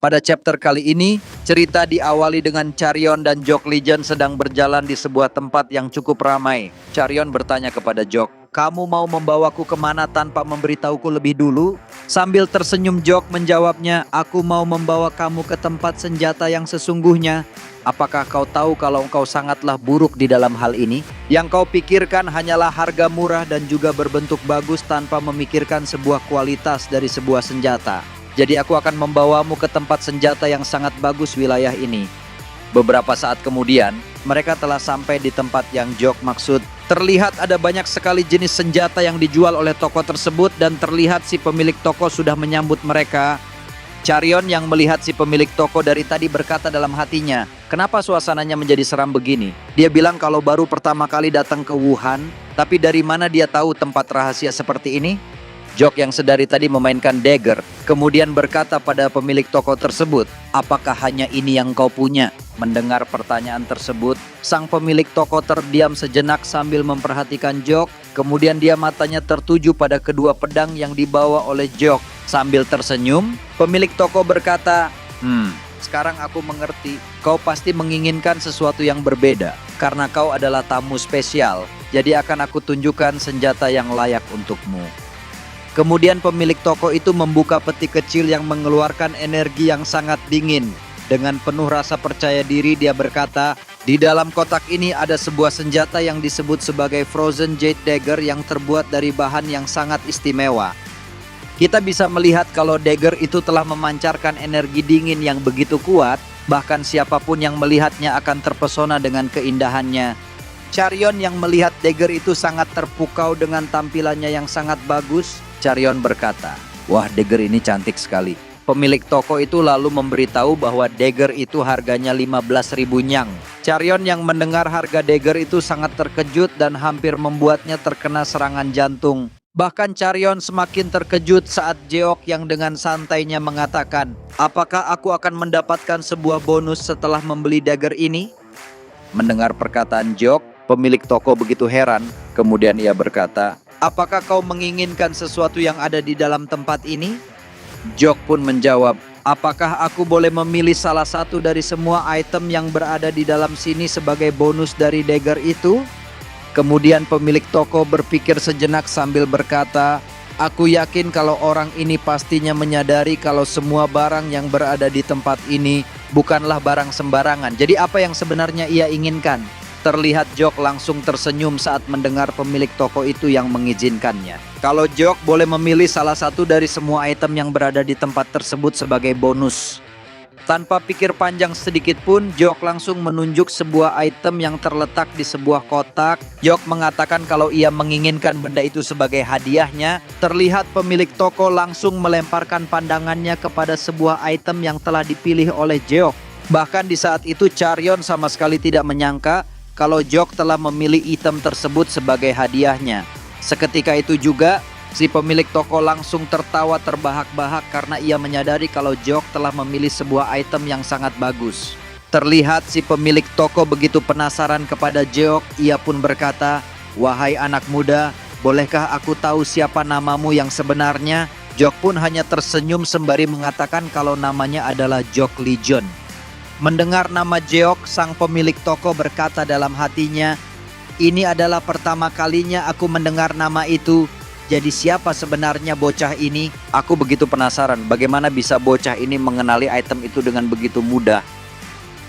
Pada chapter kali ini, cerita diawali dengan Charion dan Jok Legion sedang berjalan di sebuah tempat yang cukup ramai. Charion bertanya kepada Jok, "Kamu mau membawaku kemana tanpa memberitahuku lebih dulu?" Sambil tersenyum Jok menjawabnya, "Aku mau membawa kamu ke tempat senjata yang sesungguhnya. Apakah kau tahu kalau engkau sangatlah buruk di dalam hal ini? Yang kau pikirkan hanyalah harga murah dan juga berbentuk bagus tanpa memikirkan sebuah kualitas dari sebuah senjata. Jadi aku akan membawamu ke tempat senjata yang sangat bagus wilayah ini." Beberapa saat kemudian, mereka telah sampai di tempat yang Jok maksud. Terlihat ada banyak sekali jenis senjata yang dijual oleh toko tersebut dan terlihat si pemilik toko sudah menyambut mereka. Charion yang melihat si pemilik toko dari tadi berkata dalam hatinya, "Kenapa suasananya menjadi seram begini?" Dia bilang kalau baru pertama kali datang ke Wuhan, tapi dari mana dia tahu tempat rahasia seperti ini? Jok yang sedari tadi memainkan dagger, kemudian berkata pada pemilik toko tersebut, "Apakah hanya ini yang kau punya?" Mendengar pertanyaan tersebut, sang pemilik toko terdiam sejenak sambil memperhatikan Jok, kemudian dia matanya tertuju pada kedua pedang yang dibawa oleh Jok. Sambil tersenyum, pemilik toko berkata, "Sekarang aku mengerti, kau pasti menginginkan sesuatu yang berbeda, karena kau adalah tamu spesial, jadi akan aku tunjukkan senjata yang layak untukmu." Kemudian pemilik toko itu membuka peti kecil yang mengeluarkan energi yang sangat dingin. Dengan penuh rasa percaya diri dia berkata, "Di dalam kotak ini ada sebuah senjata yang disebut sebagai Frozen Jade Dagger yang terbuat dari bahan yang sangat istimewa." Kita bisa melihat kalau dagger itu telah memancarkan energi dingin yang begitu kuat, bahkan siapapun yang melihatnya akan terpesona dengan keindahannya. Charion yang melihat dagger itu sangat terpukau dengan tampilannya yang sangat bagus. Charion berkata, "Wah, dagger ini cantik sekali." Pemilik toko itu lalu memberitahu bahwa dagger itu harganya 15.000 nyang. Charion yang mendengar harga dagger itu sangat terkejut dan hampir membuatnya terkena serangan jantung. Bahkan Charion semakin terkejut saat Jeok yang dengan santainya mengatakan, "Apakah aku akan mendapatkan sebuah bonus setelah membeli dagger ini?" Mendengar perkataan Jeok, pemilik toko begitu heran. Kemudian ia berkata, "Apakah kau menginginkan sesuatu yang ada di dalam tempat ini?" Jok pun menjawab, "Apakah aku boleh memilih salah satu dari semua item yang berada di dalam sini sebagai bonus dari dagger itu?" Kemudian pemilik toko berpikir sejenak sambil berkata, "Aku yakin kalau orang ini pastinya menyadari kalau semua barang yang berada di tempat ini bukanlah barang sembarangan. Jadi apa yang sebenarnya ia inginkan?" Terlihat Jok langsung tersenyum saat mendengar pemilik toko itu yang mengizinkannya. Kalau Jok boleh memilih salah satu dari semua item yang berada di tempat tersebut sebagai bonus. Tanpa pikir panjang sedikit pun, Jok langsung menunjuk sebuah item yang terletak di sebuah kotak. Jok mengatakan kalau ia menginginkan benda itu sebagai hadiahnya. Terlihat pemilik toko langsung melemparkan pandangannya kepada sebuah item yang telah dipilih oleh Jok. Bahkan di saat itu Charion sama sekali tidak menyangka kalau Jok telah memilih item tersebut sebagai hadiahnya. Seketika itu juga, si pemilik toko langsung tertawa terbahak-bahak karena ia menyadari kalau Jok telah memilih sebuah item yang sangat bagus. Terlihat si pemilik toko begitu penasaran kepada Jok, ia pun berkata, "Wahai anak muda, bolehkah aku tahu siapa namamu yang sebenarnya?" Jok pun hanya tersenyum sembari mengatakan kalau namanya adalah Jok Legion. Mendengar nama Jeok, sang pemilik toko berkata dalam hatinya, "Ini adalah pertama kalinya aku mendengar nama itu. Jadi siapa sebenarnya bocah ini?" Aku begitu penasaran bagaimana bisa bocah ini mengenali item itu dengan begitu mudah.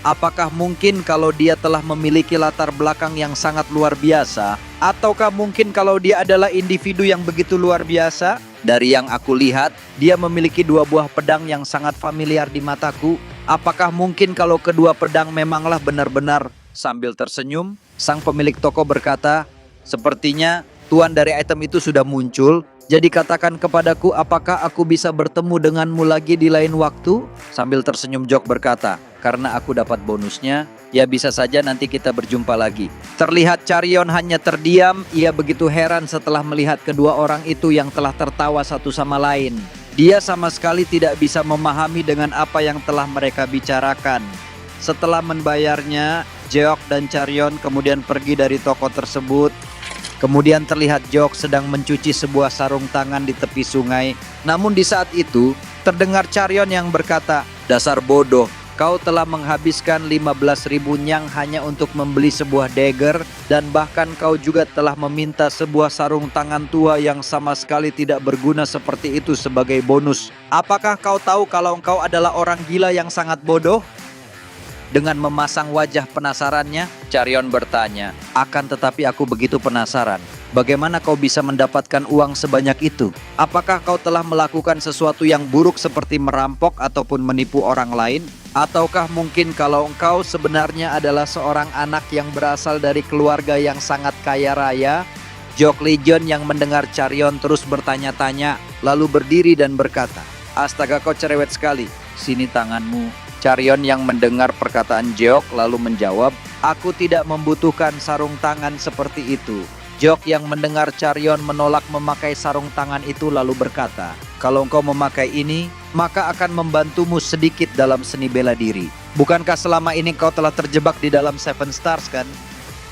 Apakah mungkin kalau dia telah memiliki latar belakang yang sangat luar biasa? Ataukah mungkin kalau dia adalah individu yang begitu luar biasa? Dari yang aku lihat, dia memiliki dua buah pedang yang sangat familiar di mataku. Apakah mungkin kalau kedua pedang memanglah benar-benar? Sambil tersenyum, sang pemilik toko berkata, "Sepertinya tuan dari item itu sudah muncul. Jadi katakan kepadaku, apakah aku bisa bertemu denganmu lagi di lain waktu?" Sambil tersenyum Jok berkata, "Karena aku dapat bonusnya, ya bisa saja nanti kita berjumpa lagi." Terlihat Charion hanya terdiam, ia begitu heran setelah melihat kedua orang itu yang telah tertawa satu sama lain. Dia sama sekali tidak bisa memahami dengan apa yang telah mereka bicarakan. Setelah membayarnya, Jeok dan Charion kemudian pergi dari toko tersebut. Kemudian terlihat Jok sedang mencuci sebuah sarung tangan di tepi sungai. Namun di saat itu, terdengar Charion yang berkata, Dasar bodoh, kau telah menghabiskan 15.000 nyang hanya untuk membeli sebuah dagger, dan bahkan kau juga telah meminta sebuah sarung tangan tua yang sama sekali tidak berguna seperti itu sebagai bonus. Apakah kau tahu kalau engkau adalah orang gila yang sangat bodoh? Dengan memasang wajah penasarannya, Charion bertanya, "Akan tetapi aku begitu penasaran. Bagaimana kau bisa mendapatkan uang sebanyak itu? Apakah kau telah melakukan sesuatu yang buruk seperti merampok ataupun menipu orang lain? Ataukah mungkin kalau engkau sebenarnya adalah seorang anak yang berasal dari keluarga yang sangat kaya raya?" Jok Legion yang mendengar Charion terus bertanya-tanya, lalu berdiri dan berkata, "Astaga, kau cerewet sekali. Sini tanganmu." Charion yang mendengar perkataan Jeok lalu menjawab, "Aku tidak membutuhkan sarung tangan seperti itu." Jok yang mendengar Charion menolak memakai sarung tangan itu lalu berkata, "Kalau engkau memakai ini, maka akan membantumu sedikit dalam seni bela diri. Bukankah selama ini kau telah terjebak di dalam Seven Stars kan?"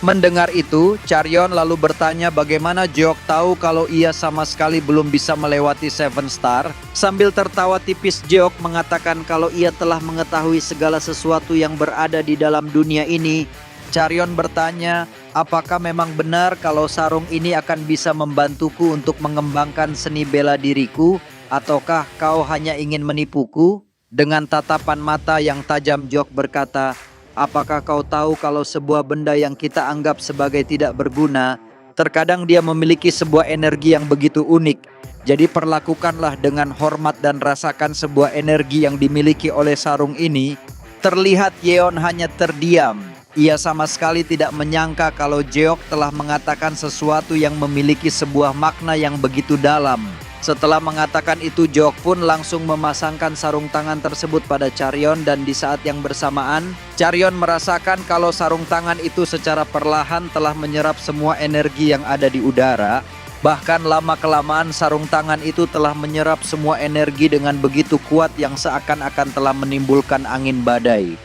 Mendengar itu, Charion lalu bertanya bagaimana Jeok tahu kalau ia sama sekali belum bisa melewati Seven Star. Sambil tertawa tipis, Jeok mengatakan kalau ia telah mengetahui segala sesuatu yang berada di dalam dunia ini. Charion bertanya, apakah memang benar kalau sarung ini akan bisa membantuku untuk mengembangkan seni bela diriku? Ataukah kau hanya ingin menipuku? Dengan tatapan mata yang tajam, Jeok berkata, apakah kau tahu kalau sebuah benda yang kita anggap sebagai tidak berguna, terkadang dia memiliki sebuah energi yang begitu unik. Jadi perlakukanlah dengan hormat dan rasakan sebuah energi yang dimiliki oleh sarung ini. Terlihat Yeon hanya terdiam. Ia sama sekali tidak menyangka kalau Jeok telah mengatakan sesuatu yang memiliki sebuah makna yang begitu dalam. Setelah mengatakan itu, Jeok pun langsung memasangkan sarung tangan tersebut pada Charion, dan di saat yang bersamaan, Charion merasakan kalau sarung tangan itu secara perlahan telah menyerap semua energi yang ada di udara. Bahkan lama-kelamaan sarung tangan itu telah menyerap semua energi dengan begitu kuat yang seakan-akan telah menimbulkan angin badai.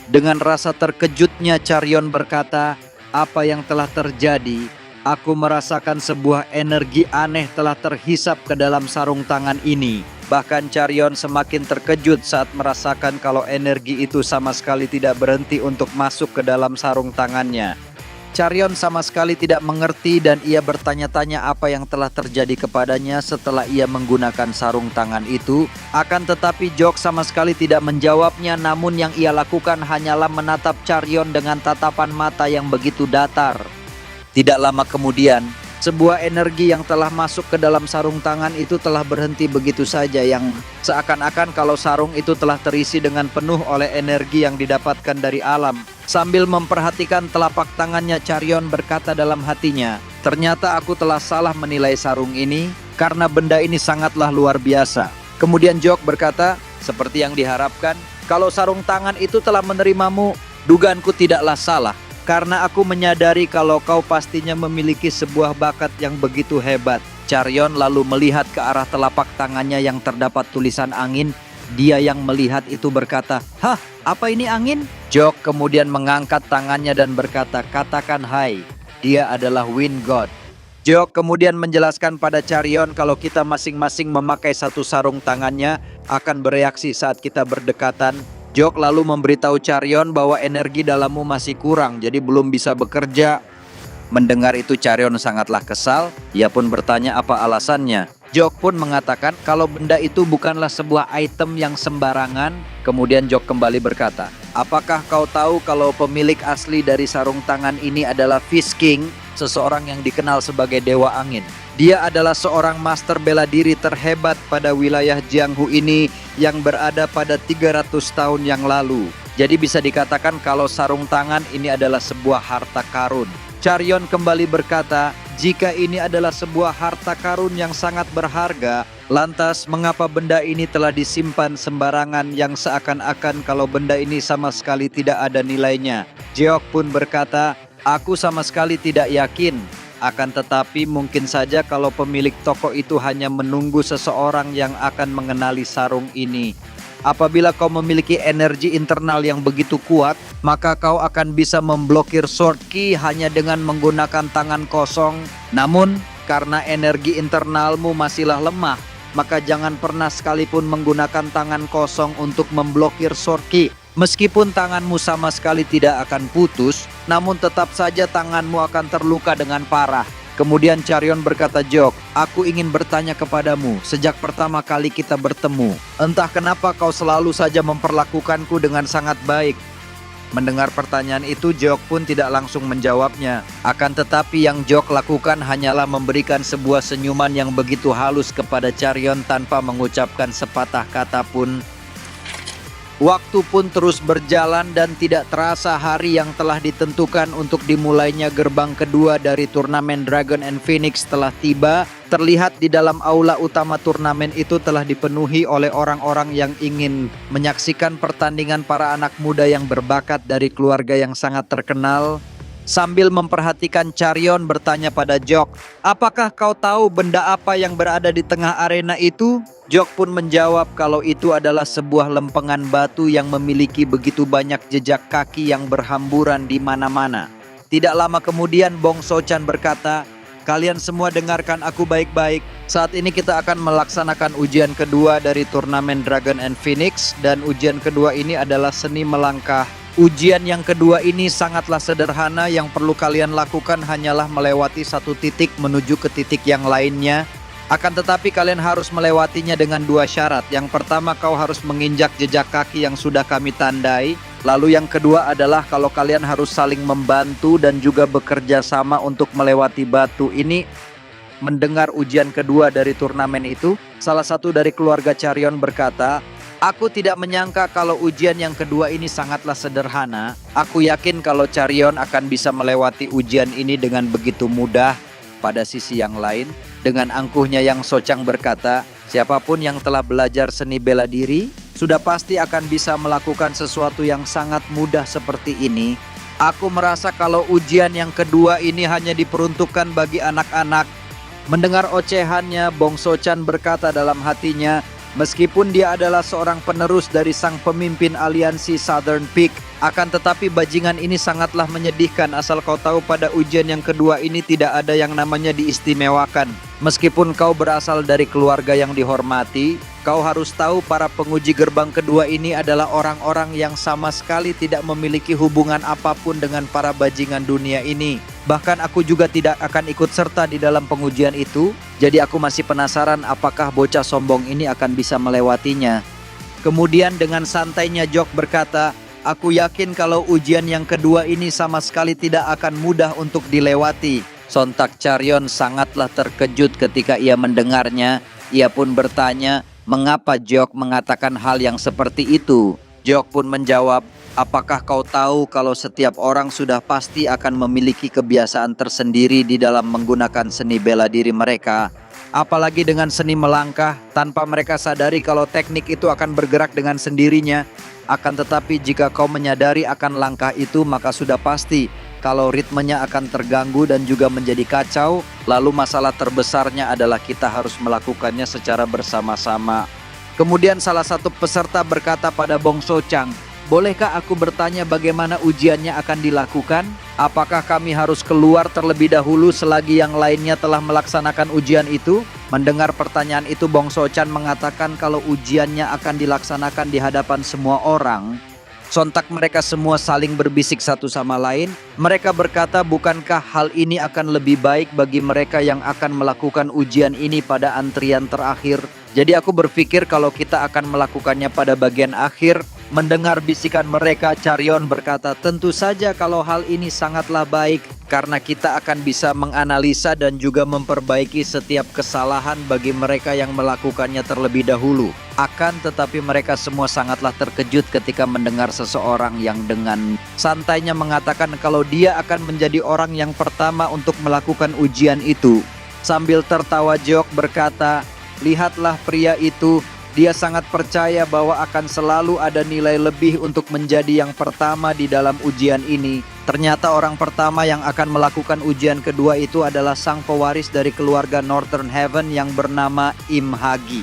Dengan rasa terkejutnya, Charion berkata, "Apa yang telah terjadi? Aku merasakan sebuah energi aneh telah terhisap ke dalam sarung tangan ini." Bahkan Charion semakin terkejut saat merasakan kalau energi itu sama sekali tidak berhenti untuk masuk ke dalam sarung tangannya. Charion sama sekali tidak mengerti dan ia bertanya-tanya apa yang telah terjadi kepadanya setelah ia menggunakan sarung tangan itu. Akan tetapi Jeok sama sekali tidak menjawabnya, namun yang ia lakukan hanyalah menatap Charion dengan tatapan mata yang begitu datar. Tidak lama kemudian, sebuah energi yang telah masuk ke dalam sarung tangan itu telah berhenti begitu saja, yang seakan-akan kalau sarung itu telah terisi dengan penuh oleh energi yang didapatkan dari alam. Sambil memperhatikan telapak tangannya, Charion berkata dalam hatinya, "Ternyata aku telah salah menilai sarung ini, karena benda ini sangatlah luar biasa." Kemudian Jeok berkata, "Seperti yang diharapkan, kalau sarung tangan itu telah menerimamu, dugaanku tidaklah salah. Karena aku menyadari kalau kau pastinya memiliki sebuah bakat yang begitu hebat." Charion lalu melihat ke arah telapak tangannya yang terdapat tulisan angin. Dia yang melihat itu berkata, "Hah, apa ini angin?" Jeok kemudian mengangkat tangannya dan berkata, "Katakan hai, dia adalah Wind God." Jeok kemudian menjelaskan pada Charion kalau kita masing-masing memakai satu sarung tangannya akan bereaksi saat kita berdekatan. Jeok lalu memberitahu Charion bahwa energi dalammu masih kurang, jadi belum bisa bekerja. Mendengar itu Charion sangatlah kesal. Ia pun bertanya apa alasannya. Jeok pun mengatakan kalau benda itu bukanlah sebuah item yang sembarangan. Kemudian Jeok kembali berkata, "Apakah kau tahu kalau pemilik asli dari sarung tangan ini adalah Fish King, seseorang yang dikenal sebagai Dewa Angin? Dia adalah seorang master bela diri terhebat pada wilayah Jianghu ini yang berada pada 300 tahun yang lalu. Jadi bisa dikatakan kalau sarung tangan ini adalah sebuah harta karun." Charion kembali berkata, "Jika ini adalah sebuah harta karun yang sangat berharga, lantas mengapa benda ini telah disimpan sembarangan yang seakan-akan kalau benda ini sama sekali tidak ada nilainya?" Jeok pun berkata, "Aku sama sekali tidak yakin. Akan tetapi mungkin saja kalau pemilik toko itu hanya menunggu seseorang yang akan mengenali sarung ini. Apabila kau memiliki energi internal yang begitu kuat, maka kau akan bisa memblokir Sword Key hanya dengan menggunakan tangan kosong. Namun, karena energi internalmu masihlah lemah, maka jangan pernah sekalipun menggunakan tangan kosong untuk memblokir sword ki. Meskipun tanganmu sama sekali tidak akan putus, namun tetap saja tanganmu akan terluka dengan parah. Kemudian Charion berkata, Jok, aku ingin bertanya kepadamu, sejak pertama kali kita bertemu, entah kenapa kau selalu saja memperlakukanku dengan sangat baik. Mendengar pertanyaan itu, Jok pun tidak langsung menjawabnya. Akan tetapi yang Jok lakukan hanyalah memberikan sebuah senyuman yang begitu halus kepada Charion tanpa mengucapkan sepatah kata pun. Waktu pun terus berjalan dan tidak terasa hari yang telah ditentukan untuk dimulainya gerbang kedua dari turnamen Dragon and Phoenix telah tiba. Terlihat di dalam aula utama turnamen itu telah dipenuhi oleh orang-orang yang ingin menyaksikan pertandingan para anak muda yang berbakat dari keluarga yang sangat terkenal. Sambil memperhatikan, Charion bertanya pada Jok, apakah kau tahu benda apa yang berada di tengah arena itu? Jok pun menjawab kalau itu adalah sebuah lempengan batu yang memiliki begitu banyak jejak kaki yang berhamburan di mana-mana. Tidak lama kemudian Bong Sochan berkata, kalian semua dengarkan aku baik-baik. Saat ini kita akan melaksanakan ujian kedua dari turnamen Dragon and Phoenix, dan ujian kedua ini adalah seni melangkah. Ujian yang kedua ini sangatlah sederhana, yang perlu kalian lakukan hanyalah melewati satu titik menuju ke titik yang lainnya. Akan tetapi kalian harus melewatinya dengan dua syarat. Yang pertama, kau harus menginjak jejak kaki yang sudah kami tandai. Lalu yang kedua adalah kalau kalian harus saling membantu dan juga bekerja sama untuk melewati batu ini. Mendengar ujian kedua dari turnamen itu, salah satu dari keluarga Charion berkata, aku tidak menyangka kalau ujian yang kedua ini sangatlah sederhana. Aku yakin kalau Charion akan bisa melewati ujian ini dengan begitu mudah. Pada sisi yang lain, dengan angkuhnya Yang Sochang berkata, siapapun yang telah belajar seni bela diri, sudah pasti akan bisa melakukan sesuatu yang sangat mudah seperti ini. Aku merasa kalau ujian yang kedua ini hanya diperuntukkan bagi anak-anak. Mendengar ocehannya, Bong Sochan berkata dalam hatinya, meskipun dia adalah seorang penerus dari sang pemimpin aliansi Southern Peak, akan tetapi bajingan ini sangatlah menyedihkan. Asal kau tahu, pada ujian yang kedua ini tidak ada yang namanya diistimewakan. Meskipun kau berasal dari keluarga yang dihormati, kau harus tahu para penguji gerbang kedua ini adalah orang-orang yang sama sekali tidak memiliki hubungan apapun dengan para bajingan dunia ini. Bahkan aku juga tidak akan ikut serta di dalam pengujian itu. Jadi aku masih penasaran apakah bocah sombong ini akan bisa melewatinya. Kemudian dengan santainya Jok berkata, aku yakin kalau ujian yang kedua ini sama sekali tidak akan mudah untuk dilewati. Sontak Charion sangatlah terkejut ketika ia mendengarnya. Ia pun bertanya, mengapa Jok mengatakan hal yang seperti itu? Jok pun menjawab, apakah kau tahu kalau setiap orang sudah pasti akan memiliki kebiasaan tersendiri di dalam menggunakan seni bela diri mereka? Apalagi dengan seni melangkah, tanpa mereka sadari kalau teknik itu akan bergerak dengan sendirinya. Akan tetapi jika kau menyadari akan langkah itu, maka sudah pasti kalau ritmenya akan terganggu dan juga menjadi kacau. Lalu masalah terbesarnya adalah kita harus melakukannya secara bersama-sama. Kemudian salah satu peserta berkata pada Bong Sochang, bolehkah aku bertanya bagaimana ujiannya akan dilakukan? Apakah kami harus keluar terlebih dahulu selagi yang lainnya telah melaksanakan ujian itu? Mendengar pertanyaan itu, Bong Sochan mengatakan kalau ujiannya akan dilaksanakan di hadapan semua orang. Sontak mereka semua saling berbisik satu sama lain. Mereka berkata, bukankah hal ini akan lebih baik bagi mereka yang akan melakukan ujian ini pada antrian terakhir? Jadi aku berpikir kalau kita akan melakukannya pada bagian akhir. Mendengar bisikan mereka, Charion berkata, tentu saja kalau hal ini sangatlah baik, karena kita akan bisa menganalisa dan juga memperbaiki setiap kesalahan bagi mereka yang melakukannya terlebih dahulu. Akan tetapi mereka semua sangatlah terkejut ketika mendengar seseorang yang dengan santainya mengatakan kalau dia akan menjadi orang yang pertama untuk melakukan ujian itu. Sambil tertawa, Jok berkata, lihatlah pria itu. Dia sangat percaya bahwa akan selalu ada nilai lebih untuk menjadi yang pertama di dalam ujian ini. Ternyata orang pertama yang akan melakukan ujian kedua itu adalah sang pewaris dari keluarga Northern Heaven yang bernama Im Hagi.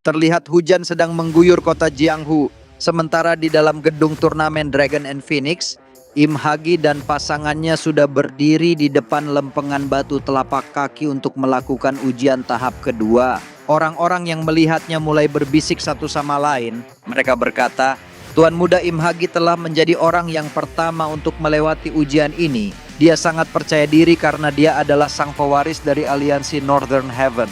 Terlihat hujan sedang mengguyur kota Jianghu. Sementara di dalam gedung turnamen Dragon and Phoenix, Im Hagi dan pasangannya sudah berdiri di depan lempengan batu telapak kaki untuk melakukan ujian tahap kedua. Orang-orang yang melihatnya mulai berbisik satu sama lain. Mereka berkata, Tuan Muda Imhagi telah menjadi orang yang pertama untuk melewati ujian ini. Dia sangat percaya diri karena dia adalah sang pewaris dari aliansi Northern Heaven.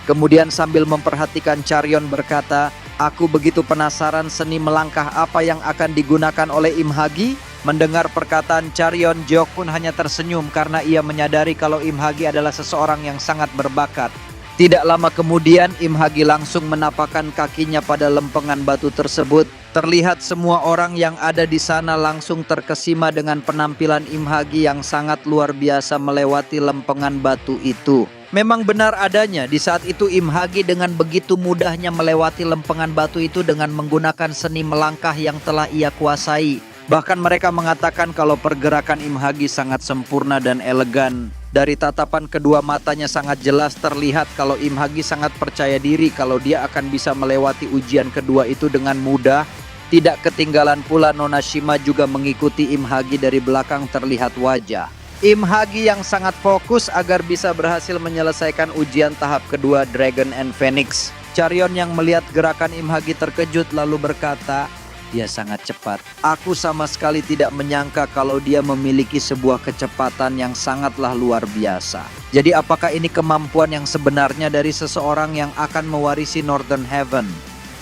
Kemudian sambil memperhatikan Charion berkata, aku begitu penasaran seni melangkah apa yang akan digunakan oleh Imhagi. Mendengar perkataan Charion, Jeok pun hanya tersenyum karena ia menyadari kalau Imhagi adalah seseorang yang sangat berbakat. Tidak lama kemudian, Imhagi langsung menapakkan kakinya pada lempengan batu tersebut. Terlihat semua orang yang ada di sana langsung terkesima dengan penampilan Imhagi yang sangat luar biasa melewati lempengan batu itu. Memang benar adanya, di saat itu Imhagi dengan begitu mudahnya melewati lempengan batu itu dengan menggunakan seni melangkah yang telah ia kuasai. Bahkan mereka mengatakan kalau pergerakan Imhagi sangat sempurna dan elegan. Dari tatapan kedua matanya sangat jelas terlihat kalau Imhagi sangat percaya diri kalau dia akan bisa melewati ujian kedua itu dengan mudah. Tidak ketinggalan pula Nona Shima juga mengikuti Imhagi dari belakang terlihat wajah Imhagi yang sangat fokus agar bisa berhasil menyelesaikan ujian tahap kedua Dragon and Phoenix. Charion yang melihat gerakan Imhagi terkejut lalu berkata, dia sangat cepat. Aku sama sekali tidak menyangka kalau dia memiliki sebuah kecepatan yang sangatlah luar biasa. Jadi apakah ini kemampuan yang sebenarnya dari seseorang yang akan mewarisi Northern Heaven?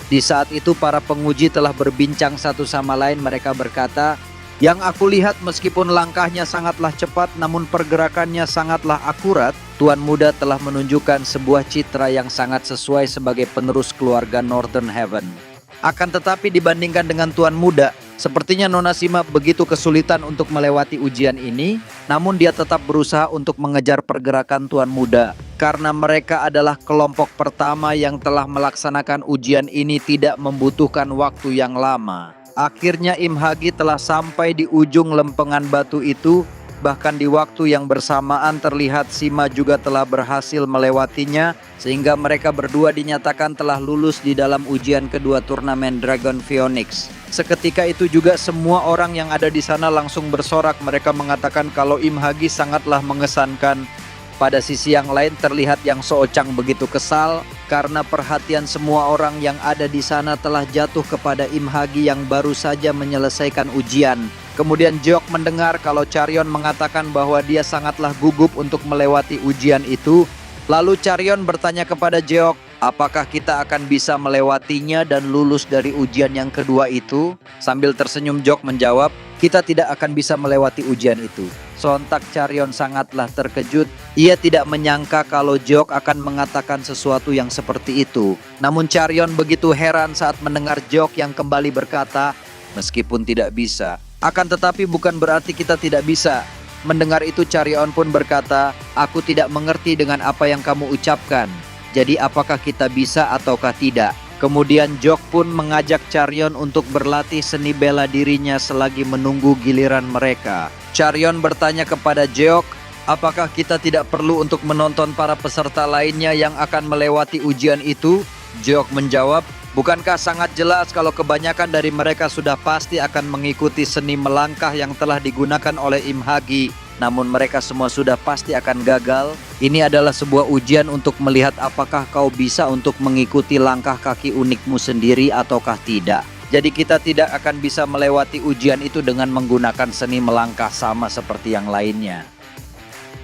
Di saat itu para penguji telah berbincang satu sama lain. Mereka berkata, yang aku lihat meskipun langkahnya sangatlah cepat namun pergerakannya sangatlah akurat. Tuan Muda telah menunjukkan sebuah citra yang sangat sesuai sebagai penerus keluarga Northern Heaven. Akan tetapi dibandingkan dengan Tuan Muda, sepertinya Nona Shima begitu kesulitan untuk melewati ujian ini, namun dia tetap berusaha untuk mengejar pergerakan Tuan Muda. Karena mereka adalah kelompok pertama yang telah melaksanakan ujian ini tidak membutuhkan waktu yang lama. Akhirnya Imhagi telah sampai di ujung lempengan batu itu. Bahkan di waktu yang bersamaan terlihat Shima juga telah berhasil melewatinya, sehingga mereka berdua dinyatakan telah lulus di dalam ujian kedua turnamen Dragon Phoenix. Seketika itu juga semua orang yang ada di sana langsung bersorak. Mereka mengatakan kalau Imhagi sangatlah mengesankan. Pada sisi yang lain terlihat Yang Soochang begitu kesal karena perhatian semua orang yang ada di sana telah jatuh kepada Imhagi yang baru saja menyelesaikan ujian. Kemudian Jeok mendengar kalau Charion mengatakan bahwa dia sangatlah gugup untuk melewati ujian itu. Lalu Charion bertanya kepada Jeok, apakah kita akan bisa melewatinya dan lulus dari ujian yang kedua itu? Sambil tersenyum Jeok menjawab, kita tidak akan bisa melewati ujian itu. Sontak Charion sangatlah terkejut. Ia tidak menyangka kalau Jeok akan mengatakan sesuatu yang seperti itu. Namun Charion begitu heran saat mendengar Jeok yang kembali berkata, meskipun tidak bisa, akan tetapi bukan berarti kita tidak bisa. Mendengar itu Charion pun berkata, aku tidak mengerti dengan apa yang kamu ucapkan. Jadi apakah kita bisa ataukah tidak? Kemudian Jeok pun mengajak Charion untuk berlatih seni bela dirinya selagi menunggu giliran mereka. Charion bertanya kepada Jeok, apakah kita tidak perlu untuk menonton para peserta lainnya yang akan melewati ujian itu? Jeok menjawab, bukankah sangat jelas kalau kebanyakan dari mereka sudah pasti akan mengikuti seni melangkah yang telah digunakan oleh Imhagi, namun mereka semua sudah pasti akan gagal? Ini adalah sebuah ujian untuk melihat apakah kau bisa untuk mengikuti langkah kaki unikmu sendiri ataukah tidak. Jadi kita tidak akan bisa melewati ujian itu dengan menggunakan seni melangkah sama seperti yang lainnya.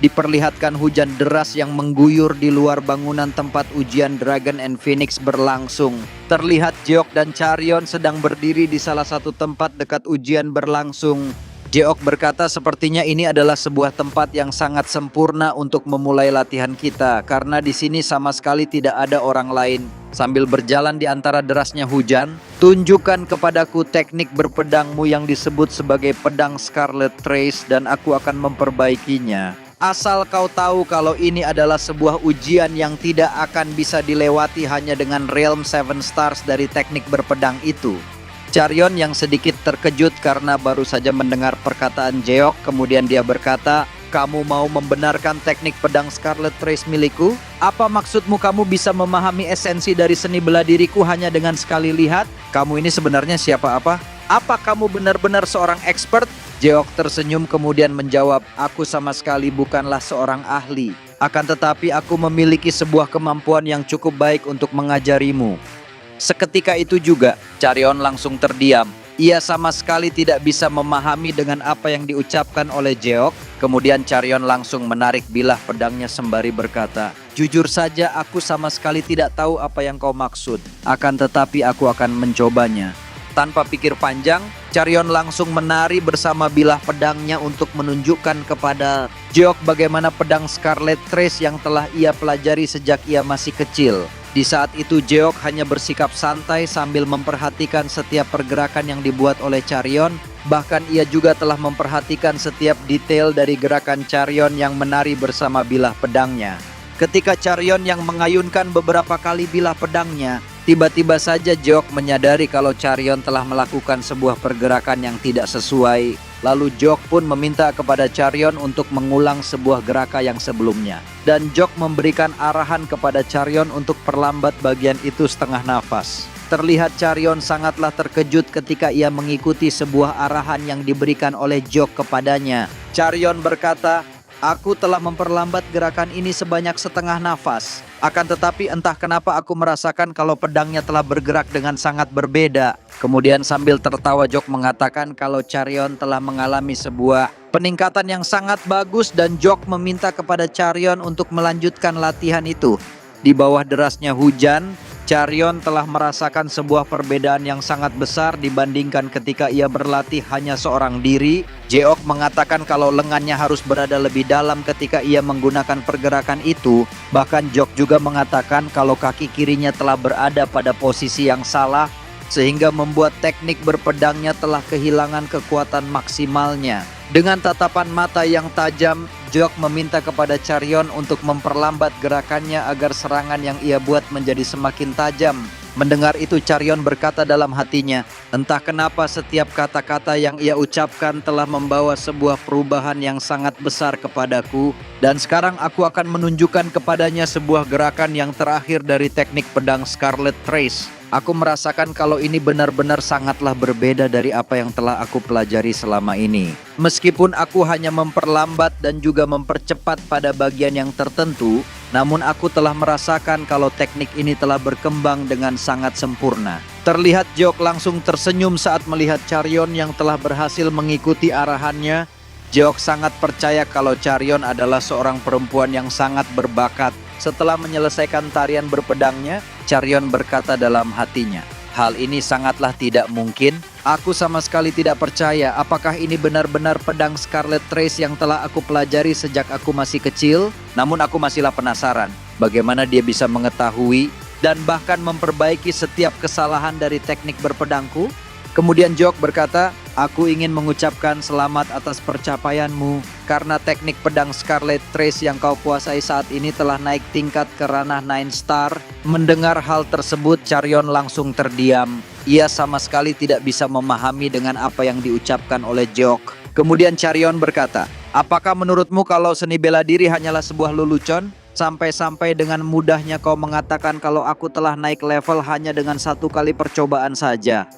Diperlihatkan hujan deras yang mengguyur di luar bangunan tempat ujian Dragon and Phoenix berlangsung. Terlihat Jeok dan Charion sedang berdiri di salah satu tempat dekat ujian berlangsung. Jeok berkata sepertinya ini adalah sebuah tempat yang sangat sempurna untuk memulai latihan kita karena di sini sama sekali tidak ada orang lain. Sambil berjalan di antara derasnya hujan, tunjukkan kepadaku teknik berpedangmu yang disebut sebagai pedang Scarlet Trace dan aku akan memperbaikinya. Asal kau tahu kalau ini adalah sebuah ujian yang tidak akan bisa dilewati hanya dengan Realm 7 Stars dari teknik berpedang itu. Charion yang sedikit terkejut karena baru saja mendengar perkataan Jeok, kemudian dia berkata, kamu mau membenarkan teknik pedang Scarlet Trace milikku? Apa maksudmu kamu bisa memahami esensi dari seni bela diriku hanya dengan sekali lihat? Kamu ini sebenarnya siapa apa? Apa kamu benar-benar seorang expert? Jeok tersenyum kemudian menjawab, aku sama sekali bukanlah seorang ahli. Akan tetapi aku memiliki sebuah kemampuan yang cukup baik untuk mengajarimu. Seketika itu juga, Charion langsung terdiam. Ia sama sekali tidak bisa memahami dengan apa yang diucapkan oleh Jeok. Kemudian Charion langsung menarik bilah pedangnya sembari berkata, "Jujur saja aku sama sekali tidak tahu apa yang kau maksud. Akan tetapi aku akan mencobanya." Tanpa pikir panjang, Charion langsung menari bersama bilah pedangnya untuk menunjukkan kepada Jeok bagaimana pedang Scarlet Trace yang telah ia pelajari sejak ia masih kecil. Di saat itu Jeok hanya bersikap santai sambil memperhatikan setiap pergerakan yang dibuat oleh Charion. Bahkan ia juga telah memperhatikan setiap detail dari gerakan Charion yang menari bersama bilah pedangnya. Ketika Charion yang mengayunkan beberapa kali bilah pedangnya, tiba-tiba saja Jeok menyadari kalau Charion telah melakukan sebuah pergerakan yang tidak sesuai. Lalu Jeok pun meminta kepada Charion untuk mengulang sebuah gerakan yang sebelumnya. Dan Jeok memberikan arahan kepada Charion untuk perlambat bagian itu setengah nafas. Terlihat Charion sangatlah terkejut ketika ia mengikuti sebuah arahan yang diberikan oleh Jeok kepadanya. Charion berkata, "Aku telah memperlambat gerakan ini sebanyak setengah nafas. Akan tetapi entah kenapa aku merasakan kalau pedangnya telah bergerak dengan sangat berbeda." Kemudian sambil tertawa Jeok mengatakan kalau Charion telah mengalami sebuah peningkatan yang sangat bagus dan Jeok meminta kepada Charion untuk melanjutkan latihan itu. Di bawah derasnya hujan, Charion telah merasakan sebuah perbedaan yang sangat besar dibandingkan ketika ia berlatih hanya seorang diri. Jeok mengatakan kalau lengannya harus berada lebih dalam ketika ia menggunakan pergerakan itu. Bahkan Jeok juga mengatakan kalau kaki kirinya telah berada pada posisi yang salah, sehingga membuat teknik berpedangnya telah kehilangan kekuatan maksimalnya. Dengan tatapan mata yang tajam, Jeok meminta kepada Charion untuk memperlambat gerakannya agar serangan yang ia buat menjadi semakin tajam. Mendengar itu Charion berkata dalam hatinya, "Entah kenapa setiap kata-kata yang ia ucapkan telah membawa sebuah perubahan yang sangat besar kepadaku. Dan sekarang aku akan menunjukkan kepadanya sebuah gerakan yang terakhir dari teknik pedang Scarlet Trace. Aku merasakan kalau ini benar-benar sangatlah berbeda dari apa yang telah aku pelajari selama ini. Meskipun aku hanya memperlambat dan juga mempercepat pada bagian yang tertentu, namun aku telah merasakan kalau teknik ini telah berkembang dengan sangat sempurna." Terlihat Jeok langsung tersenyum saat melihat Charion yang telah berhasil mengikuti arahannya. Jeok sangat percaya kalau Charion adalah seorang perempuan yang sangat berbakat. Setelah menyelesaikan tarian berpedangnya, Charion berkata dalam hatinya, "Hal ini sangatlah tidak mungkin. Aku sama sekali tidak percaya apakah ini benar-benar pedang Scarlet Trace yang telah aku pelajari sejak aku masih kecil. Namun aku masihlah penasaran bagaimana dia bisa mengetahui dan bahkan memperbaiki setiap kesalahan dari teknik berpedangku." Kemudian Jeok berkata, "Aku ingin mengucapkan selamat atas pencapaianmu karena teknik pedang Scarlet Trace yang kau kuasai saat ini telah naik tingkat ke ranah 9 star. Mendengar hal tersebut, Charion langsung terdiam. Ia sama sekali tidak bisa memahami dengan apa yang diucapkan oleh Jeok. Kemudian Charion berkata, "Apakah menurutmu kalau seni bela diri hanyalah sebuah lelucon? Sampai-sampai dengan mudahnya kau mengatakan kalau aku telah naik level hanya dengan satu kali percobaan saja."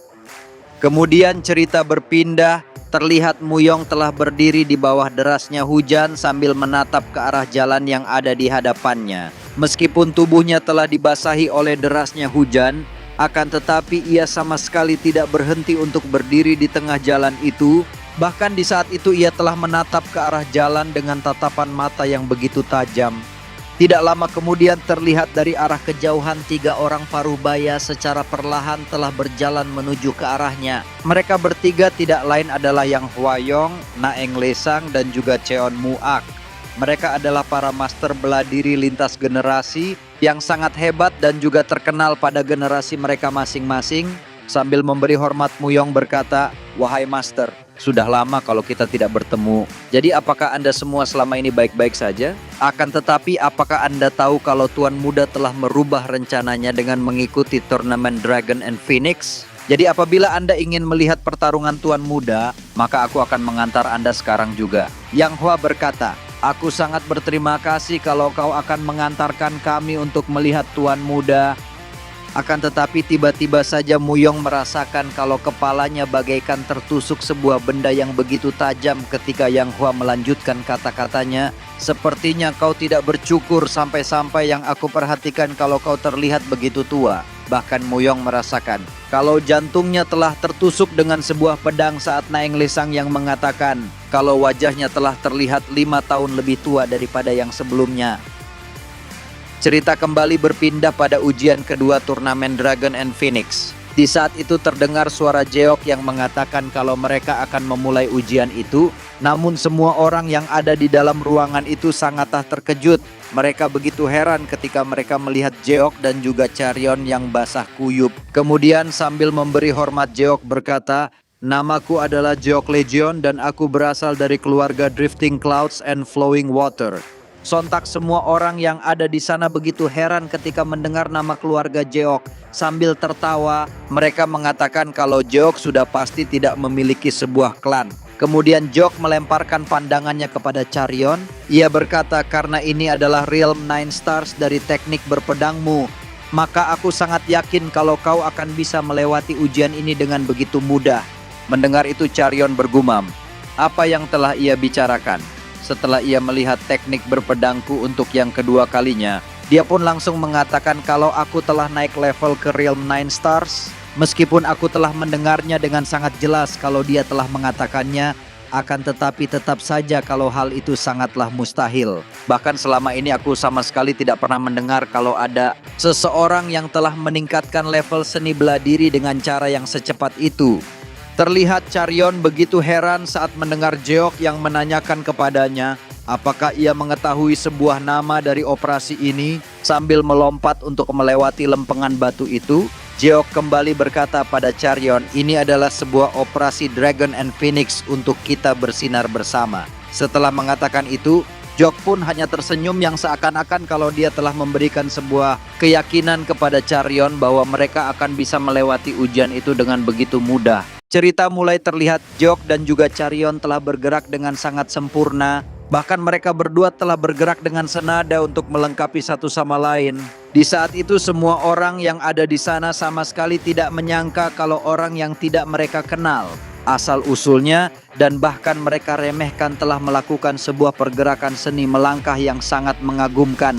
Kemudian cerita berpindah, terlihat Muyong telah berdiri di bawah derasnya hujan sambil menatap ke arah jalan yang ada di hadapannya. Meskipun tubuhnya telah dibasahi oleh derasnya hujan, akan tetapi ia sama sekali tidak berhenti untuk berdiri di tengah jalan itu. Bahkan di saat itu ia telah menatap ke arah jalan dengan tatapan mata yang begitu tajam. Tidak lama kemudian terlihat dari arah kejauhan 3 orang parubaya secara perlahan telah berjalan menuju ke arahnya. Mereka bertiga tidak lain adalah Yang Hwayong, Naeng Lesang, dan juga Cheon Muak. Mereka adalah para master bela diri lintas generasi yang sangat hebat dan juga terkenal pada generasi mereka masing-masing. Sambil memberi hormat, Muyong berkata, "Wahai master, sudah lama kalau kita tidak bertemu. Jadi apakah Anda semua selama ini baik-baik saja? Akan tetapi apakah Anda tahu kalau Tuan Muda telah merubah rencananya dengan mengikuti turnamen Dragon and Phoenix? Jadi apabila Anda ingin melihat pertarungan Tuan Muda, maka aku akan mengantar Anda sekarang juga." Yang Hwa berkata, "Aku sangat berterima kasih kalau kau akan mengantarkan kami untuk melihat Tuan Muda." Akan tetapi tiba-tiba saja Muyong merasakan kalau kepalanya bagaikan tertusuk sebuah benda yang begitu tajam ketika Yang Hua melanjutkan kata-katanya. Sepertinya kau tidak bercukur sampai-sampai yang aku perhatikan kalau kau terlihat begitu tua. Bahkan Muyong merasakan kalau jantungnya telah tertusuk dengan sebuah pedang saat Naeng Lisang yang mengatakan kalau wajahnya telah terlihat 5 tahun lebih tua daripada yang sebelumnya. Cerita kembali berpindah pada ujian kedua turnamen Dragon and Phoenix. Di saat itu terdengar suara Jeok yang mengatakan kalau mereka akan memulai ujian itu. Namun semua orang yang ada di dalam ruangan itu sangatlah terkejut. Mereka begitu heran ketika mereka melihat Jeok dan juga Charion yang basah kuyup. Kemudian sambil memberi hormat Jeok berkata, "Namaku adalah Jeok Legion dan aku berasal dari keluarga Drifting Clouds and Flowing Water." Sontak semua orang yang ada di sana begitu heran ketika mendengar nama keluarga Jeok. Sambil tertawa, mereka mengatakan kalau Jeok sudah pasti tidak memiliki sebuah klan. Kemudian Jeok melemparkan pandangannya kepada Charion. Ia berkata, "Karena ini adalah Realm 9 Stars dari teknik berpedangmu, maka aku sangat yakin kalau kau akan bisa melewati ujian ini dengan begitu mudah." Mendengar itu Charion bergumam, apa yang telah ia bicarakan? Setelah ia melihat teknik berpedangku untuk yang kedua kalinya, dia pun langsung mengatakan kalau aku telah naik level ke Realm 9 Stars. Meskipun aku telah mendengarnya dengan sangat jelas kalau dia telah mengatakannya, akan tetapi tetap saja kalau hal itu sangatlah mustahil. Bahkan selama ini aku sama sekali tidak pernah mendengar kalau ada seseorang yang telah meningkatkan level seni bela diri dengan cara yang secepat itu. Terlihat Charion begitu heran saat mendengar Jeok yang menanyakan kepadanya apakah ia mengetahui sebuah nama dari operasi ini. Sambil melompat untuk melewati lempengan batu itu, Jeok kembali berkata pada Charion, "Ini adalah sebuah operasi Dragon and Phoenix untuk kita bersinar bersama." Setelah mengatakan itu, Jeok pun hanya tersenyum yang seakan-akan kalau dia telah memberikan sebuah keyakinan kepada Charion bahwa mereka akan bisa melewati ujian itu dengan begitu mudah. Cerita mulai terlihat Jeok dan juga Charion telah bergerak dengan sangat sempurna. Bahkan mereka berdua telah bergerak dengan senada untuk melengkapi satu sama lain. Di saat itu semua orang yang ada di sana sama sekali tidak menyangka kalau orang yang tidak mereka kenal, asal-usulnya, dan bahkan mereka remehkan telah melakukan sebuah pergerakan seni melangkah yang sangat mengagumkan.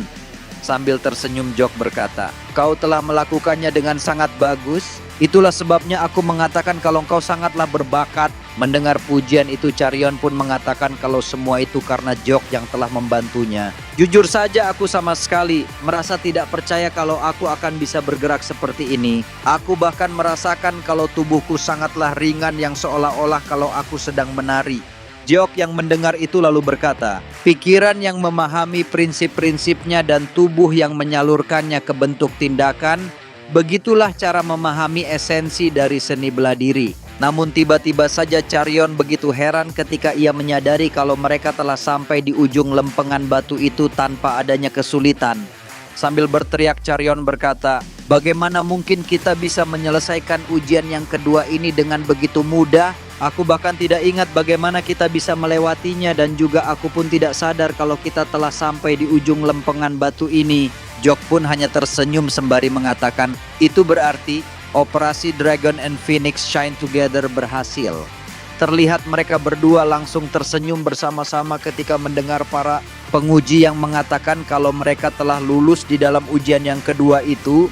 Sambil tersenyum Jeok berkata, "Kau telah melakukannya dengan sangat bagus. Itulah sebabnya aku mengatakan kalau kau sangatlah berbakat." Mendengar pujian itu Charion pun mengatakan kalau semua itu karena Jeok yang telah membantunya. "Jujur saja aku sama sekali merasa tidak percaya kalau aku akan bisa bergerak seperti ini. Aku bahkan merasakan kalau tubuhku sangatlah ringan yang seolah-olah kalau aku sedang menari." Jeok yang mendengar itu lalu berkata, "Pikiran yang memahami prinsip-prinsipnya dan tubuh yang menyalurkannya ke bentuk tindakan, begitulah cara memahami esensi dari seni bela diri." Namun tiba-tiba saja Charion begitu heran ketika ia menyadari kalau mereka telah sampai di ujung lempengan batu itu tanpa adanya kesulitan. Sambil berteriak Charion berkata, "Bagaimana mungkin kita bisa menyelesaikan ujian yang kedua ini dengan begitu mudah? Aku bahkan tidak ingat bagaimana kita bisa melewatinya dan juga aku pun tidak sadar kalau kita telah sampai di ujung lempengan batu ini." Jeok pun hanya tersenyum sembari mengatakan, "Itu berarti operasi Dragon and Phoenix Shine Together berhasil." Terlihat mereka berdua langsung tersenyum bersama-sama ketika mendengar para penguji yang mengatakan kalau mereka telah lulus di dalam ujian yang kedua itu.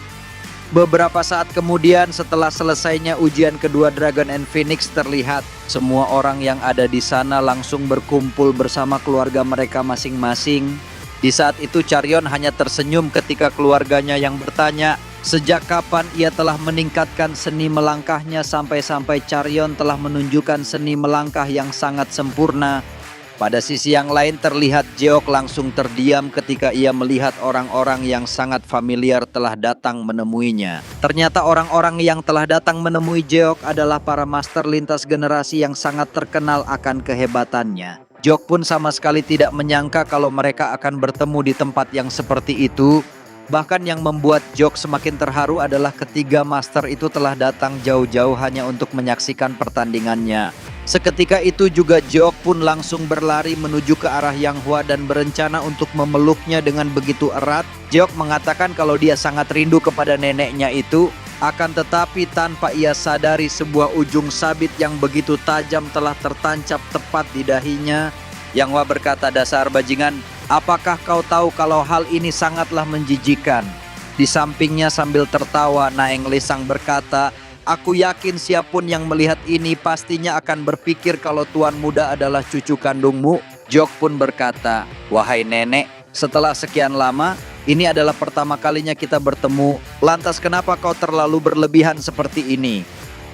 Beberapa saat kemudian setelah selesainya ujian kedua Dragon and Phoenix, terlihat semua orang yang ada di sana langsung berkumpul bersama keluarga mereka masing-masing. Di saat itu Charion hanya tersenyum ketika keluarganya yang bertanya sejak kapan ia telah meningkatkan seni melangkahnya sampai-sampai Charion telah menunjukkan seni melangkah yang sangat sempurna. Pada sisi yang lain terlihat Jeok langsung terdiam ketika ia melihat orang-orang yang sangat familiar telah datang menemuinya. Ternyata orang-orang yang telah datang menemui Jeok adalah para master lintas generasi yang sangat terkenal akan kehebatannya. Jeok pun sama sekali tidak menyangka kalau mereka akan bertemu di tempat yang seperti itu. Bahkan yang membuat Jeok semakin terharu adalah ketiga master itu telah datang jauh-jauh hanya untuk menyaksikan pertandingannya. Seketika itu juga Jeok pun langsung berlari menuju ke arah Yang Hua dan berencana untuk memeluknya dengan begitu erat. Jeok mengatakan kalau dia sangat rindu kepada neneknya itu. Akan tetapi tanpa ia sadari sebuah ujung sabit yang begitu tajam telah tertancap tepat di dahinya. Yang Hua berkata, "Dasar bajingan, apakah kau tahu kalau hal ini sangatlah menjijikan?" Di sampingnya sambil tertawa, Naeng Lisang berkata, "Aku yakin siapapun yang melihat ini pastinya akan berpikir kalau tuan muda adalah cucu kandungmu." Jeok pun berkata, "Wahai nenek, setelah sekian lama, ini adalah pertama kalinya kita bertemu. Lantas kenapa kau terlalu berlebihan seperti ini?"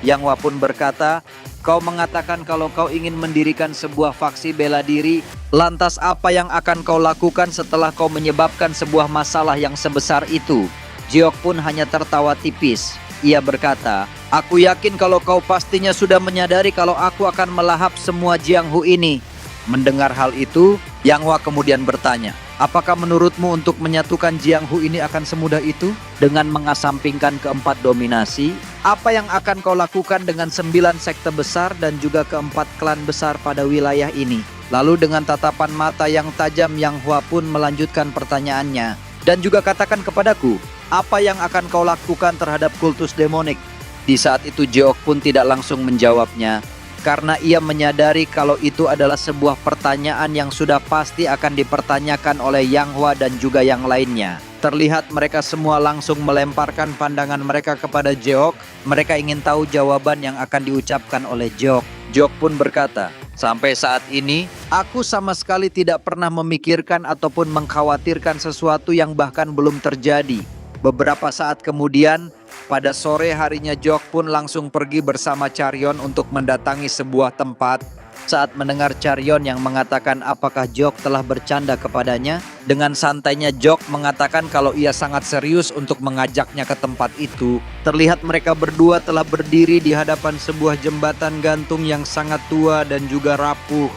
Yang Hua pun berkata, "Kau mengatakan kalau kau ingin mendirikan sebuah faksi bela diri. Lantas apa yang akan kau lakukan setelah kau menyebabkan sebuah masalah yang sebesar itu?" Jeok pun hanya tertawa tipis. Ia berkata, "Aku yakin kalau kau pastinya sudah menyadari kalau aku akan melahap semua Jianghu ini." Mendengar hal itu, Yang Hua kemudian bertanya, "Apakah menurutmu untuk menyatukan Jianghu ini akan semudah itu? Dengan mengasampingkan keempat dominasi, apa yang akan kau lakukan dengan 9 sekte besar dan juga keempat klan besar pada wilayah ini?" Lalu dengan tatapan mata yang tajam, Yang Hua pun melanjutkan pertanyaannya, "Dan juga katakan kepadaku, apa yang akan kau lakukan terhadap kultus demonik?" Di saat itu Jeok pun tidak langsung menjawabnya, karena ia menyadari kalau itu adalah sebuah pertanyaan yang sudah pasti akan dipertanyakan oleh Yang Hua dan juga yang lainnya. Terlihat mereka semua langsung melemparkan pandangan mereka kepada Jeok. Mereka ingin tahu jawaban yang akan diucapkan oleh Jeok. Jeok pun berkata, "Sampai saat ini, aku sama sekali tidak pernah memikirkan ataupun mengkhawatirkan sesuatu yang bahkan belum terjadi." Beberapa saat kemudian, pada sore harinya Jeok pun langsung pergi bersama Charyon untuk mendatangi sebuah tempat. Saat mendengar Charyon yang mengatakan apakah Jeok telah bercanda kepadanya, dengan santainya Jeok mengatakan kalau ia sangat serius untuk mengajaknya ke tempat itu. Terlihat mereka berdua telah berdiri di hadapan sebuah jembatan gantung yang sangat tua dan juga rapuh.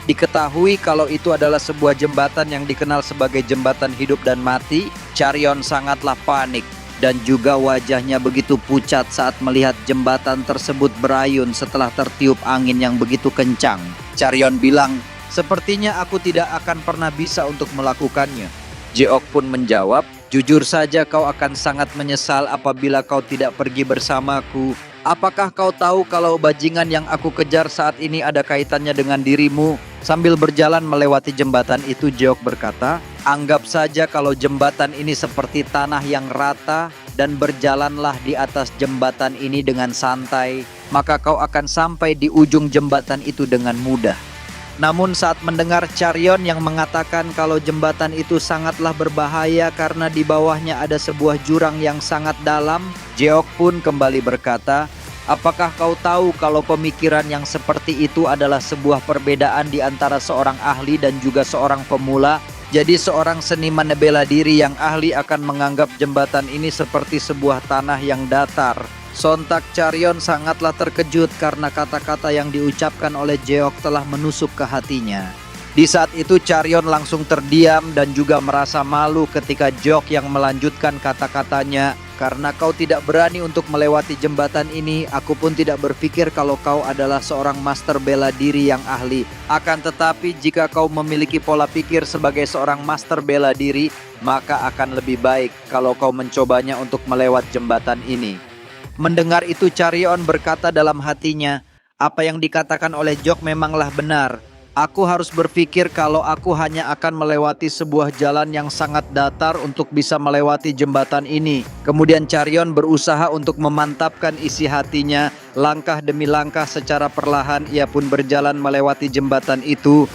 Diketahui kalau itu adalah sebuah jembatan yang dikenal sebagai jembatan hidup dan mati. Charyon sangatlah panik dan juga wajahnya begitu pucat saat melihat jembatan tersebut berayun setelah tertiup angin yang begitu kencang. Charyon bilang, "Sepertinya aku tidak akan pernah bisa untuk melakukannya." Jeok pun menjawab, "Jujur saja kau akan sangat menyesal apabila kau tidak pergi bersamaku. Apakah kau tahu kalau bajingan yang aku kejar saat ini ada kaitannya dengan dirimu?" Sambil berjalan melewati jembatan itu, Jeok berkata, "Anggap saja kalau jembatan ini seperti tanah yang rata dan berjalanlah di atas jembatan ini dengan santai, maka kau akan sampai di ujung jembatan itu dengan mudah." Namun saat mendengar Charyon yang mengatakan kalau jembatan itu sangatlah berbahaya karena di bawahnya ada sebuah jurang yang sangat dalam, Jeok pun kembali berkata, "Apakah kau tahu kalau pemikiran yang seperti itu adalah sebuah perbedaan di antara seorang ahli dan juga seorang pemula? Jadi seorang seniman bela diri yang ahli akan menganggap jembatan ini seperti sebuah tanah yang datar." Sontak Charyon sangatlah terkejut karena kata-kata yang diucapkan oleh Jeok telah menusuk ke hatinya. Di saat itu Charyon langsung terdiam dan juga merasa malu ketika Jeok yang melanjutkan kata-katanya, "Karena kau tidak berani untuk melewati jembatan ini, aku pun tidak berpikir kalau kau adalah seorang master bela diri yang ahli. Akan tetapi jika kau memiliki pola pikir sebagai seorang master bela diri, maka akan lebih baik kalau kau mencobanya untuk melewat jembatan ini." Mendengar itu Charyon berkata dalam hatinya, "Apa yang dikatakan oleh Jeok memanglah benar. Aku harus berpikir kalau aku hanya akan melewati sebuah jalan yang sangat datar untuk bisa melewati jembatan ini." Kemudian Charyon berusaha untuk memantapkan isi hatinya. Langkah demi langkah secara perlahan ia pun berjalan melewati jembatan itu.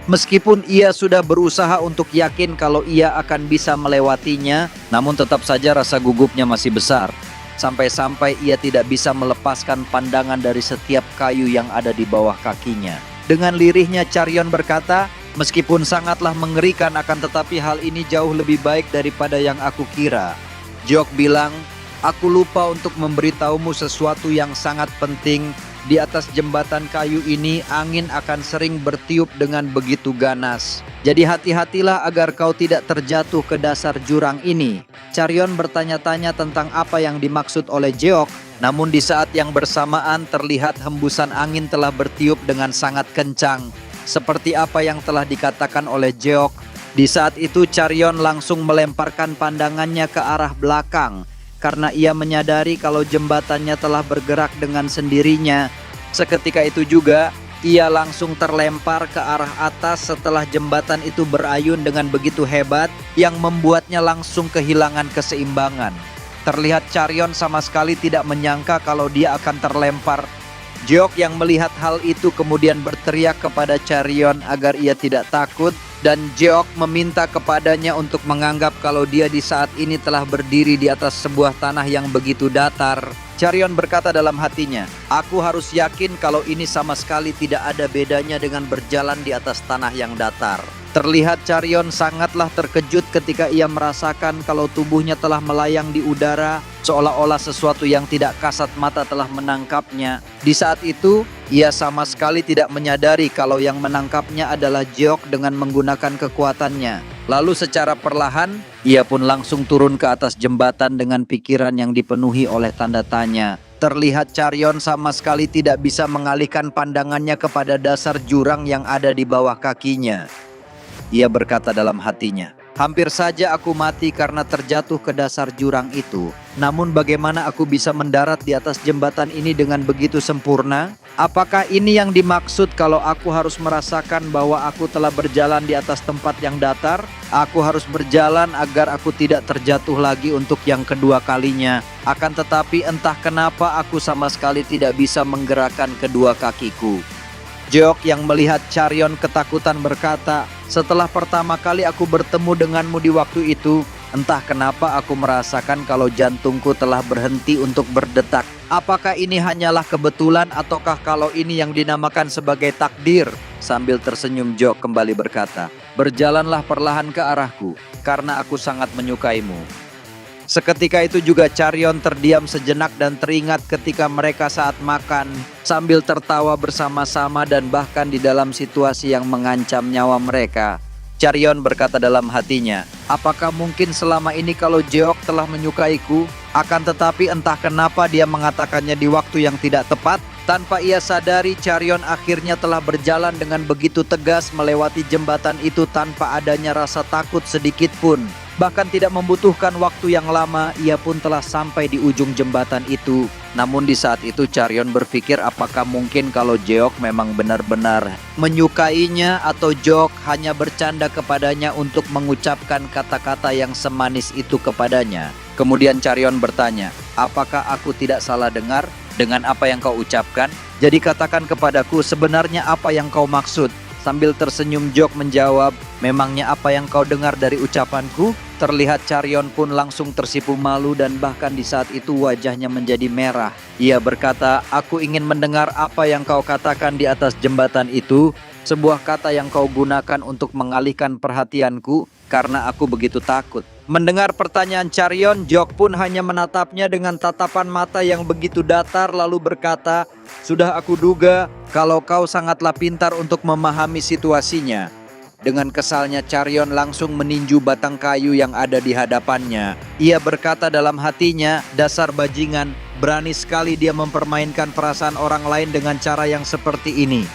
Meskipun ia sudah berusaha untuk yakin kalau ia akan bisa melewatinya, namun tetap saja rasa gugupnya masih besar. Sampai-sampai ia tidak bisa melepaskan pandangan dari setiap kayu yang ada di bawah kakinya. Dengan lirihnya Charyon berkata, "Meskipun sangatlah mengerikan akan tetapi hal ini jauh lebih baik daripada yang aku kira." Jeok bilang, "Aku lupa untuk memberitahumu sesuatu yang sangat penting. Di atas jembatan kayu ini angin akan sering bertiup dengan begitu ganas. Jadi hati-hatilah agar kau tidak terjatuh ke dasar jurang ini." Charyon bertanya-tanya tentang apa yang dimaksud oleh Jeok. Namun di saat yang bersamaan terlihat hembusan angin telah bertiup dengan sangat kencang, seperti apa yang telah dikatakan oleh Jeok. Di saat itu Charion langsung melemparkan pandangannya ke arah belakang, karena ia menyadari kalau jembatannya telah bergerak dengan sendirinya. Seketika itu juga, ia langsung terlempar ke arah atas setelah jembatan itu berayun dengan begitu hebat yang membuatnya langsung kehilangan keseimbangan. Terlihat Charion sama sekali tidak menyangka kalau dia akan terlempar. Jeok yang melihat hal itu kemudian berteriak kepada Charion agar ia tidak takut, dan Jeok meminta kepadanya untuk menganggap kalau dia di saat ini telah berdiri di atas sebuah tanah yang begitu datar. Charion berkata dalam hatinya, "Aku harus yakin kalau ini sama sekali tidak ada bedanya dengan berjalan di atas tanah yang datar." Terlihat Charion sangatlah terkejut ketika ia merasakan kalau tubuhnya telah melayang di udara, seolah-olah sesuatu yang tidak kasat mata telah menangkapnya. Di saat itu, ia sama sekali tidak menyadari kalau yang menangkapnya adalah Jeok dengan menggunakan kekuatannya. Lalu secara perlahan, ia pun langsung turun ke atas jembatan dengan pikiran yang dipenuhi oleh tanda tanya. Terlihat Charion sama sekali tidak bisa mengalihkan pandangannya kepada dasar jurang yang ada di bawah kakinya. Ia berkata dalam hatinya, "Hampir saja aku mati karena terjatuh ke dasar jurang itu. Namun bagaimana aku bisa mendarat di atas jembatan ini dengan begitu sempurna? Apakah ini yang dimaksud kalau aku harus merasakan bahwa aku telah berjalan di atas tempat yang datar? Aku harus berjalan agar aku tidak terjatuh lagi untuk yang kedua kalinya. Akan tetapi entah kenapa aku sama sekali tidak bisa menggerakkan kedua kakiku." Jeok yang melihat Charion ketakutan berkata, "Setelah pertama kali aku bertemu denganmu di waktu itu, entah kenapa aku merasakan kalau jantungku telah berhenti untuk berdetak. Apakah ini hanyalah kebetulan ataukah kalau ini yang dinamakan sebagai takdir?" Sambil tersenyum Jeok kembali berkata, "Berjalanlah perlahan ke arahku, karena aku sangat menyukaimu." Seketika itu juga Charion terdiam sejenak dan teringat ketika mereka saat makan sambil tertawa bersama-sama dan bahkan di dalam situasi yang mengancam nyawa mereka. Charion berkata dalam hatinya, "Apakah mungkin selama ini kalau Jeok telah menyukaiku? Akan tetapi entah kenapa dia mengatakannya di waktu yang tidak tepat." Tanpa ia sadari, Charion akhirnya telah berjalan dengan begitu tegas melewati jembatan itu tanpa adanya rasa takut sedikit pun. Bahkan tidak membutuhkan waktu yang lama, ia pun telah sampai di ujung jembatan itu. Namun di saat itu Charion berpikir apakah mungkin kalau Jeok memang benar-benar menyukainya atau Jeok hanya bercanda kepadanya untuk mengucapkan kata-kata yang semanis itu kepadanya. Kemudian Charion bertanya, "Apakah aku tidak salah dengar dengan apa yang kau ucapkan? Jadi katakan kepadaku sebenarnya apa yang kau maksud." Sambil tersenyum Jeok menjawab, "Memangnya apa yang kau dengar dari ucapanku?" Terlihat Charion pun langsung tersipu malu dan bahkan di saat itu wajahnya menjadi merah. Ia berkata, "Aku ingin mendengar apa yang kau katakan di atas jembatan itu. Sebuah kata yang kau gunakan untuk mengalihkan perhatianku karena aku begitu takut." Mendengar pertanyaan Charion, Jeok pun hanya menatapnya dengan tatapan mata yang begitu datar lalu berkata, "Sudah aku duga kalau kau sangatlah pintar untuk memahami situasinya." Dengan kesalnya Charion langsung meninju batang kayu yang ada di hadapannya. Ia berkata dalam hatinya, "Dasar bajingan, berani sekali dia mempermainkan perasaan orang lain dengan cara yang seperti ini."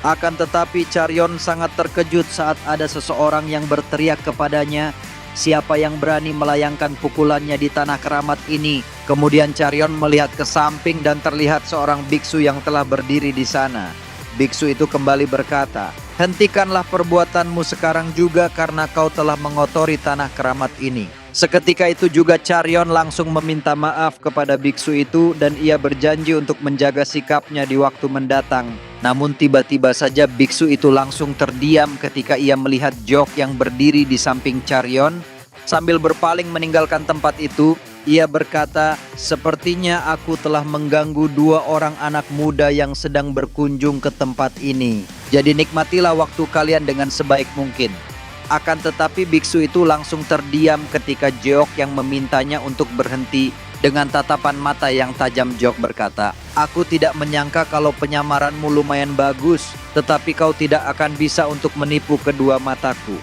Akan tetapi Charion sangat terkejut saat ada seseorang yang berteriak kepadanya, "Siapa yang berani melayangkan pukulannya di tanah keramat ini?" Kemudian Charion melihat ke samping dan terlihat seorang biksu yang telah berdiri di sana. Biksu itu kembali berkata, "Hentikanlah perbuatanmu sekarang juga karena kau telah mengotori tanah keramat ini." Seketika itu juga Charion langsung meminta maaf kepada biksu itu dan ia berjanji untuk menjaga sikapnya di waktu mendatang. Namun tiba-tiba saja biksu itu langsung terdiam ketika ia melihat Jeok yang berdiri di samping Charion. Sambil berpaling meninggalkan tempat itu, ia berkata, "Sepertinya aku telah mengganggu dua orang anak muda yang sedang berkunjung ke tempat ini. Jadi nikmatilah waktu kalian dengan sebaik mungkin." Akan tetapi biksu itu langsung terdiam ketika Jeok yang memintanya untuk berhenti. Dengan tatapan mata yang tajam Jeok berkata, "Aku tidak menyangka kalau penyamaranmu lumayan bagus, tetapi kau tidak akan bisa untuk menipu kedua mataku."